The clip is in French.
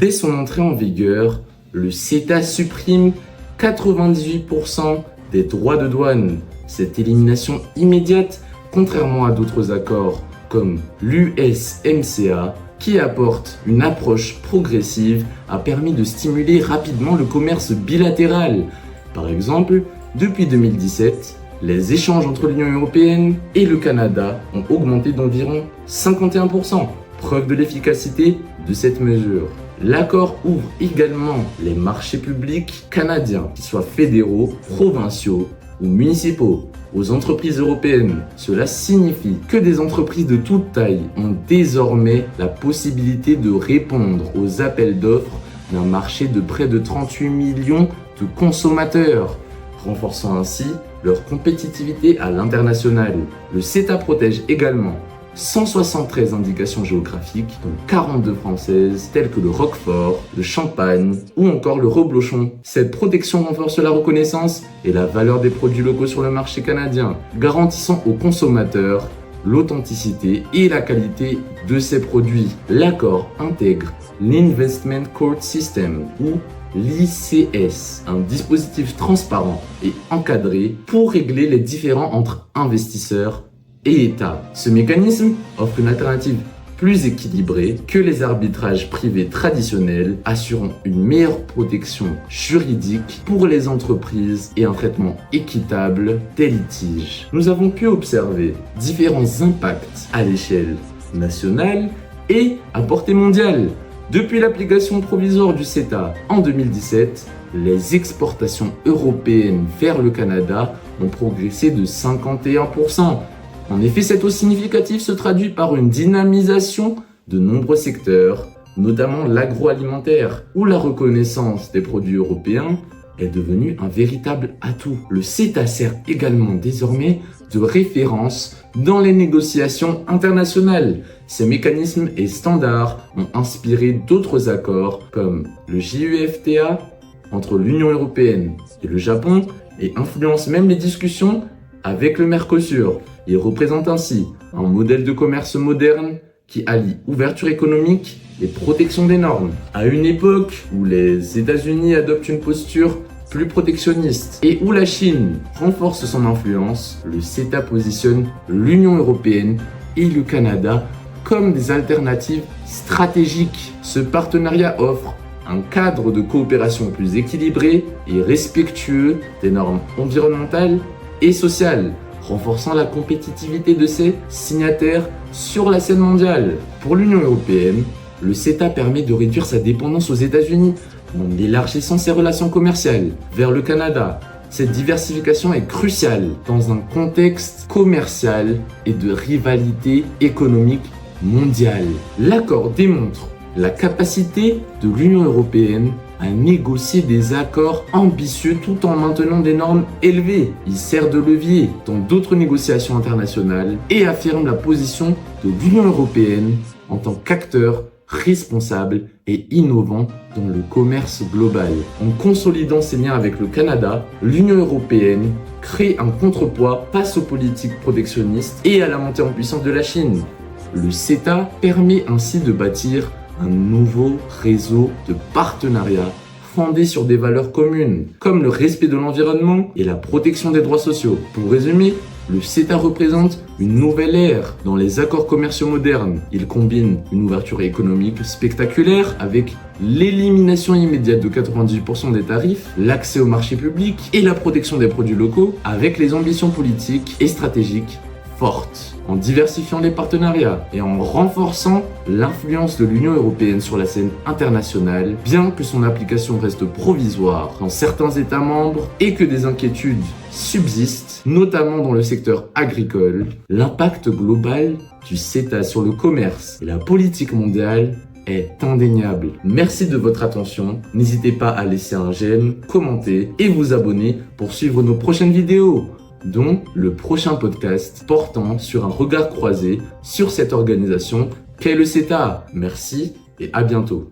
Dès son entrée en vigueur, le CETA supprime 98% des droits de douane. Cette élimination immédiate, contrairement à d'autres accords comme l'USMCA, qui apporte une approche progressive, a permis de stimuler rapidement le commerce bilatéral. Par exemple, depuis 2017, les échanges entre l'Union européenne et le Canada ont augmenté d'environ 51%, preuve de l'efficacité de cette mesure. L'accord ouvre également les marchés publics canadiens, qu'ils soient fédéraux, provinciaux ou municipaux, aux entreprises européennes. Cela signifie que des entreprises de toute taille ont désormais la possibilité de répondre aux appels d'offres d'un marché de près de 38 millions de consommateurs, renforçant ainsi leur compétitivité à l'international. Le CETA protège également 173 indications géographiques, dont 42 françaises, telles que le Roquefort, le Champagne ou encore le Reblochon. Cette protection renforce la reconnaissance et la valeur des produits locaux sur le marché canadien, garantissant aux consommateurs l'authenticité et la qualité de ces produits. L'accord intègre l'Investment Court System, ou l'ICS, un dispositif transparent et encadré pour régler les différends entre investisseurs et États. Ce mécanisme offre une alternative plus équilibrée que les arbitrages privés traditionnels, assurant une meilleure protection juridique pour les entreprises et un traitement équitable des litiges. Nous avons pu observer différents impacts à l'échelle nationale et à portée mondiale. Depuis l'application provisoire du CETA en 2017, les exportations européennes vers le Canada ont progressé de 51%. En effet, cette hausse significative se traduit par une dynamisation de nombreux secteurs, notamment l'agroalimentaire, où la reconnaissance des produits européens est devenue un véritable atout. Le CETA sert également désormais de référence dans les négociations internationales. Ces mécanismes et standards ont inspiré d'autres accords comme le JEFTA entre l'Union européenne et le Japon et influencent même les discussions avec le Mercosur. Il représente ainsi un modèle de commerce moderne qui allie ouverture économique et protection des normes. À une époque où les États-Unis adoptent une posture plus protectionniste et où la Chine renforce son influence, le CETA positionne l'Union européenne et le Canada comme des alternatives stratégiques. Ce partenariat offre un cadre de coopération plus équilibré et respectueux des normes environnementales et sociales, renforçant la compétitivité de ses signataires sur la scène mondiale. Pour l'Union européenne, le CETA permet de réduire sa dépendance aux États-Unis en élargissant ses relations commerciales vers le Canada. Cette diversification est cruciale dans un contexte commercial et de rivalité économique mondiale. L'accord démontre la capacité de l'Union européenne à négocier des accords ambitieux tout en maintenant des normes élevées. Il sert de levier dans d'autres négociations internationales et affirme la position de l'Union européenne en tant qu'acteur responsable et innovant dans le commerce global. En consolidant ses liens avec le Canada, l'Union européenne crée un contrepoids face aux politiques protectionnistes et à la montée en puissance de la Chine. Le CETA permet ainsi de bâtir un nouveau réseau de partenariats fondé sur des valeurs communes, comme le respect de l'environnement et la protection des droits sociaux. Pour résumer, le CETA représente une nouvelle ère dans les accords commerciaux modernes. Il combine une ouverture économique spectaculaire avec l'élimination immédiate de 98% des tarifs, l'accès au marché public et la protection des produits locaux, avec les ambitions politiques et stratégiques fortes. En diversifiant les partenariats et en renforçant l'influence de l'Union européenne sur la scène internationale, bien que son application reste provisoire dans certains États membres et que des inquiétudes subsistent, notamment dans le secteur agricole, l'impact global du CETA sur le commerce et la politique mondiale est indéniable. Merci de votre attention. N'hésitez pas à laisser un j'aime, commenter et vous abonner pour suivre nos prochaines vidéos, dont le prochain podcast portant sur un regard croisé sur cette organisation qu'est le CETA. Merci et à bientôt.